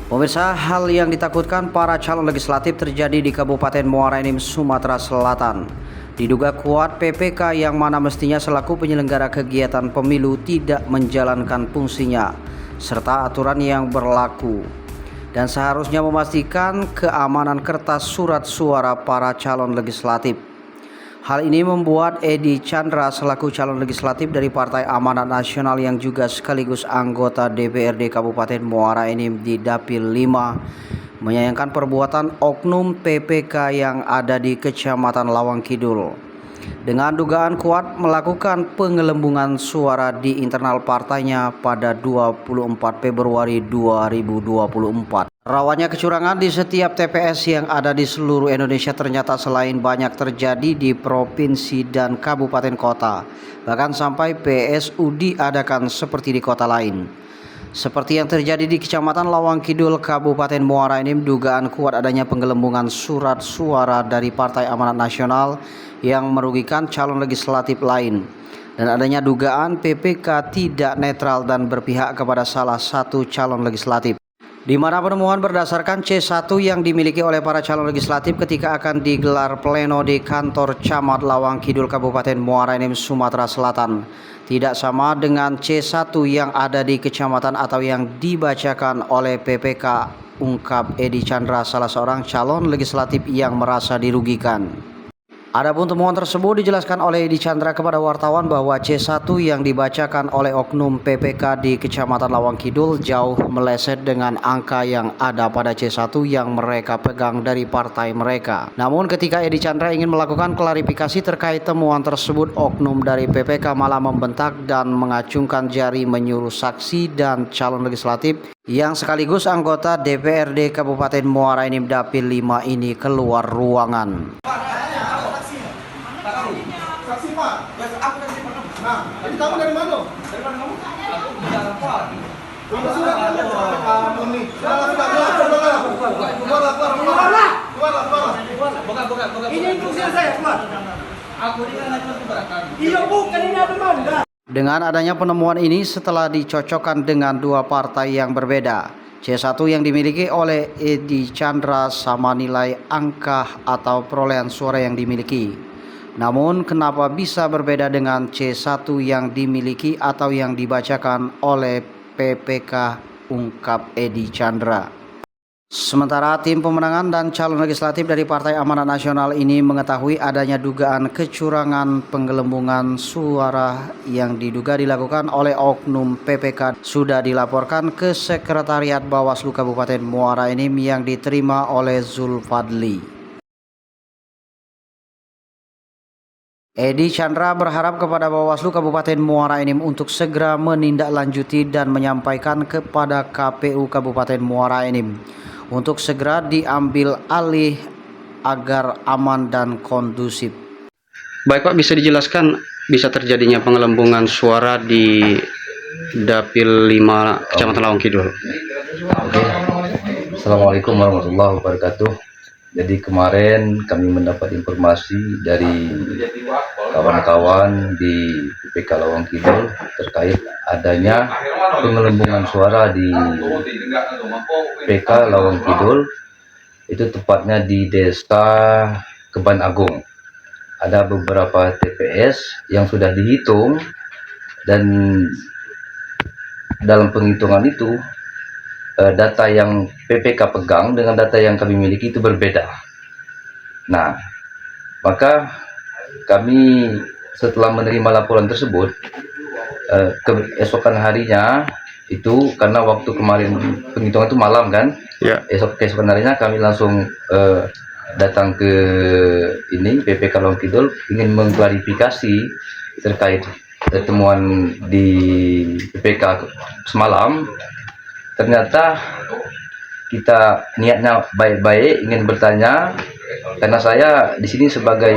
Pemirsa, hal yang ditakutkan para calon legislatif terjadi di Kabupaten Muara Enim, Sumatera Selatan. Diduga kuat PPK yang mana mestinya selaku penyelenggara kegiatan pemilu tidak menjalankan fungsinya, serta aturan yang berlaku. Dan seharusnya memastikan keamanan kertas surat suara para calon legislatif. Hal ini membuat Edi Chandra selaku calon legislatif dari Partai Amanat Nasional yang juga sekaligus anggota DPRD Kabupaten Muara Enim di Dapil 5 menyayangkan perbuatan oknum PPK yang ada di Kecamatan Lawang Kidul dengan dugaan kuat melakukan penggelembungan suara di internal partainya pada 24 Februari 2024. Rawannya kecurangan di setiap TPS yang ada di seluruh Indonesia ternyata selain banyak terjadi di provinsi dan kabupaten kota, bahkan sampai PSU diadakan seperti di kota lain. Seperti yang terjadi di Kecamatan Lawang Kidul, Kabupaten Muara Enim, dugaan kuat adanya penggelembungan surat suara dari Partai Amanat Nasional yang merugikan calon legislatif lain. Dan adanya dugaan PPK tidak netral dan berpihak kepada salah satu calon legislatif. Di mana penemuan berdasarkan C1 yang dimiliki oleh para calon legislatif ketika akan digelar pleno di kantor Camat Lawang Kidul Kabupaten Muara Enim, Sumatera Selatan tidak sama dengan C1 yang ada di kecamatan atau yang dibacakan oleh PPK, ungkap Edi Chandra, salah seorang calon legislatif yang merasa dirugikan. Adapun temuan tersebut dijelaskan oleh Edi Chandra kepada wartawan bahwa C1 yang dibacakan oleh oknum PPK di Kecamatan Lawang Kidul jauh meleset dengan angka yang ada pada C1 yang mereka pegang dari partai mereka. Namun ketika Edi Chandra ingin melakukan klarifikasi terkait temuan tersebut, oknum dari PPK malah membentak dan mengacungkan jari menyuruh saksi dan calon legislatif yang sekaligus anggota DPRD Kabupaten Muara Enim Dapil 5 ini keluar ruangan. Saksi Pak. Ya, aku saksi Pak. Nah, jadi kamu dari mana? Dari mana kamu? Aku di Jakarta. Kamu sudah kamu nih. Keluar. Ini fungsi saya, keluar. Aku ini kan cuma keberatan. Iya, bukan ini ada mana? Dengan adanya penemuan ini setelah dicocokkan dengan dua partai yang berbeda, C1 yang dimiliki oleh Edi Chandra sama nilai angka atau perolehan suara yang dimiliki. Namun kenapa bisa berbeda dengan C1 yang dimiliki atau yang dibacakan oleh PPK, ungkap Edi Chandra. Sementara tim pemenangan dan calon legislatif dari Partai Amanat Nasional ini mengetahui adanya dugaan kecurangan penggelembungan suara yang diduga dilakukan oleh oknum PPK sudah dilaporkan ke Sekretariat Bawaslu Kabupaten Muara Enim yang diterima oleh Zulfadli. Edi Chandra berharap kepada Bawaslu Kabupaten Muara Enim untuk segera menindaklanjuti dan menyampaikan kepada KPU Kabupaten Muara Enim untuk segera diambil alih agar aman dan kondusif. Baik Pak, bisa dijelaskan bisa terjadinya penggelembungan suara di Dapil 5 Kecamatan Lawang Kidul? Oke. Assalamualaikum warahmatullahi wabarakatuh. Jadi kemarin kami mendapat informasi dari kawan-kawan di PPK Lawang Kidul terkait adanya penggelembungan suara di PPK Lawang Kidul, itu tepatnya di Desa Keban Agung. Ada beberapa TPS yang sudah dihitung dan dalam penghitungan itu data yang PPK pegang dengan data yang kami miliki itu berbeda. Nah, maka kami setelah menerima laporan tersebut, keesokan harinya itu karena waktu kemarin penghitungan itu malam kan, ya. Keesokan harinya kami langsung datang ke ini PPK Lawang Kidul ingin mengklarifikasi terkait temuan di PPK semalam. Ternyata kita niatnya baik-baik ingin bertanya karena saya di sini sebagai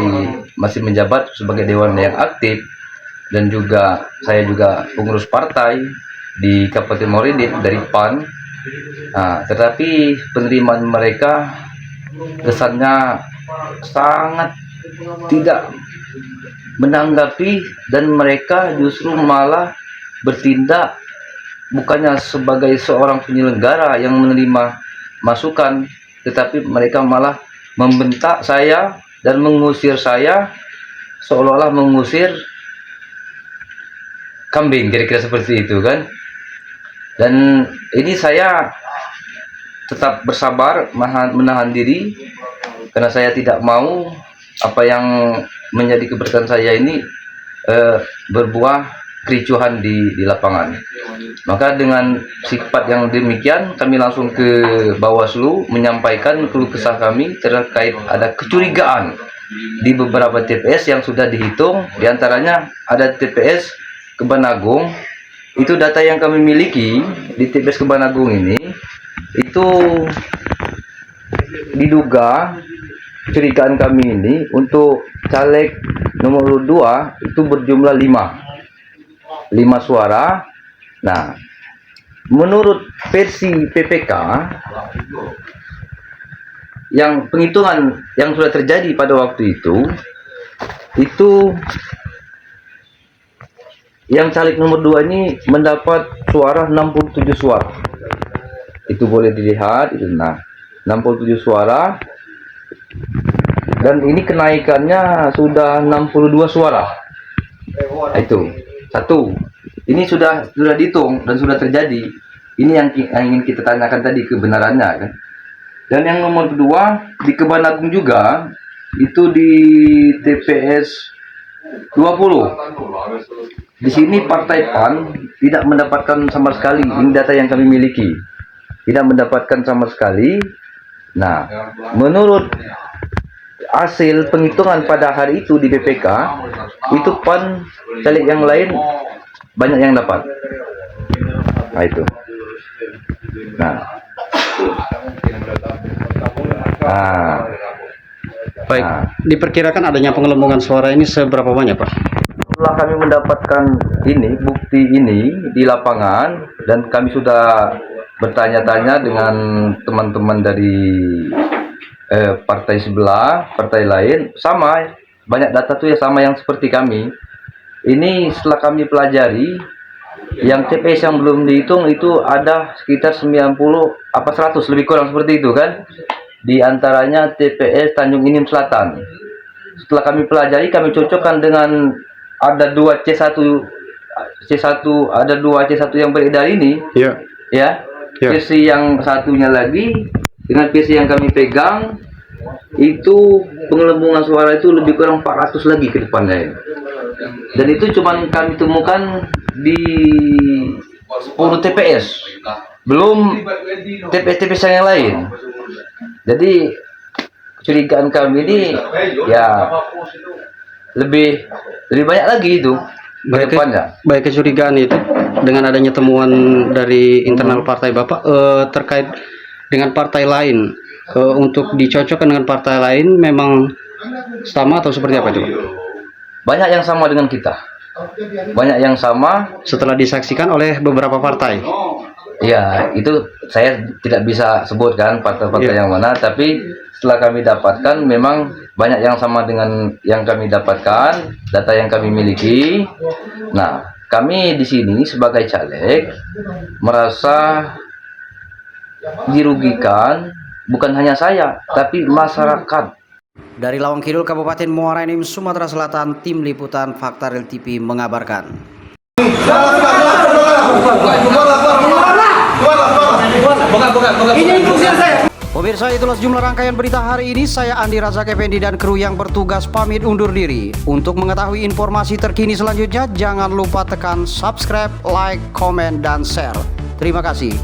masih menjabat sebagai dewan yang aktif dan juga saya juga pengurus partai di Kabupaten Muara Enim dari PAN. Nah, tetapi penerimaan mereka kesannya sangat tidak menanggapi dan mereka justru malah bertindak bukannya sebagai seorang penyelenggara yang menerima masukan, tetapi mereka malah membentak saya dan mengusir saya, seolah-olah mengusir kambing, kira-kira seperti itu kan. Dan ini saya tetap bersabar, menahan diri, karena saya tidak mau apa yang menjadi keberatan saya ini berbuah kericuhan di lapangan. Maka dengan sifat yang demikian, kami langsung ke Bawaslu menyampaikan keluh kesah kami terkait ada kecurigaan di beberapa TPS yang sudah dihitung. Di antaranya ada TPS Kebanagung. Itu data yang kami miliki di TPS Kebanagung ini, itu diduga kecurigaan kami ini untuk caleg nomor 2 itu berjumlah 5 suara. Nah, menurut versi PPK yang penghitungan yang sudah terjadi pada waktu itu yang caleg nomor 2 ini mendapat suara 67 suara. Itu boleh dilihat itu. Nah, 67 suara. Dan ini kenaikannya sudah 62 suara. Itu. Satu. Ini sudah dihitung dan sudah terjadi. Ini yang ingin kita tanyakan tadi kebenarannya kan. Dan yang nomor 2 di Kebanagung juga, itu di TPS 20. Di sini Partai PAN tidak mendapatkan sama sekali. Ini data yang kami miliki. Tidak mendapatkan sama sekali. Nah, menurut hasil penghitungan pada hari itu di BPK, itu PAN caleg yang lain banyak yang dapat. Nah, itu. Nah. Baik, diperkirakan adanya penggelembungan suara ini seberapa banyak, Pak? Setelah kami mendapatkan bukti ini di lapangan, dan kami sudah bertanya-tanya dengan teman-teman dari partai sebelah, partai lain, sama banyak data tuh ya sama yang seperti kami. Ini setelah kami pelajari, yang TPS yang belum dihitung itu ada sekitar 90 apa 100 lebih kurang seperti itu kan. Di antaranya TPS Tanjung Inim Selatan. Setelah kami pelajari, kami cocokkan dengan ada 2 C1 ada 2 C1 yang beredar ini. Iya. Ya. Versi yang satunya lagi dengan versi yang kami pegang, itu penggelembungan suara itu lebih kurang 400 lagi ke depannya. Dan itu cuman kami temukan di 10 TPS. Belum TPS-TPS yang lain. Jadi kecurigaan kami ini ya lebih banyak lagi itu depannya. Baik kecurigaan itu dengan adanya temuan dari internal partai Bapak terkait dengan partai lain, untuk dicocokkan dengan partai lain memang sama atau seperti apa itu, Pak? Banyak yang sama dengan kita. Banyak yang sama Setelah disaksikan oleh beberapa partai. ya, itu saya tidak bisa sebutkan partai-partai yang mana, tapi setelah kami dapatkan memang banyak yang sama dengan yang kami dapatkan, data yang kami miliki. Nah, kami di sini sebagai caleg merasa dirugikan, bukan hanya saya, tapi masyarakat. Dari Lawang Kidul, Kabupaten Muara Enim, Sumatera Selatan, Tim Liputan Fakta Real TV mengabarkan. Pemirsa, itulah sejumlah rangkaian berita hari ini. Saya Andi Razak Effendi dan kru yang bertugas pamit undur diri. Untuk mengetahui informasi terkini selanjutnya, jangan lupa tekan subscribe, like, komen, dan share. Terima kasih.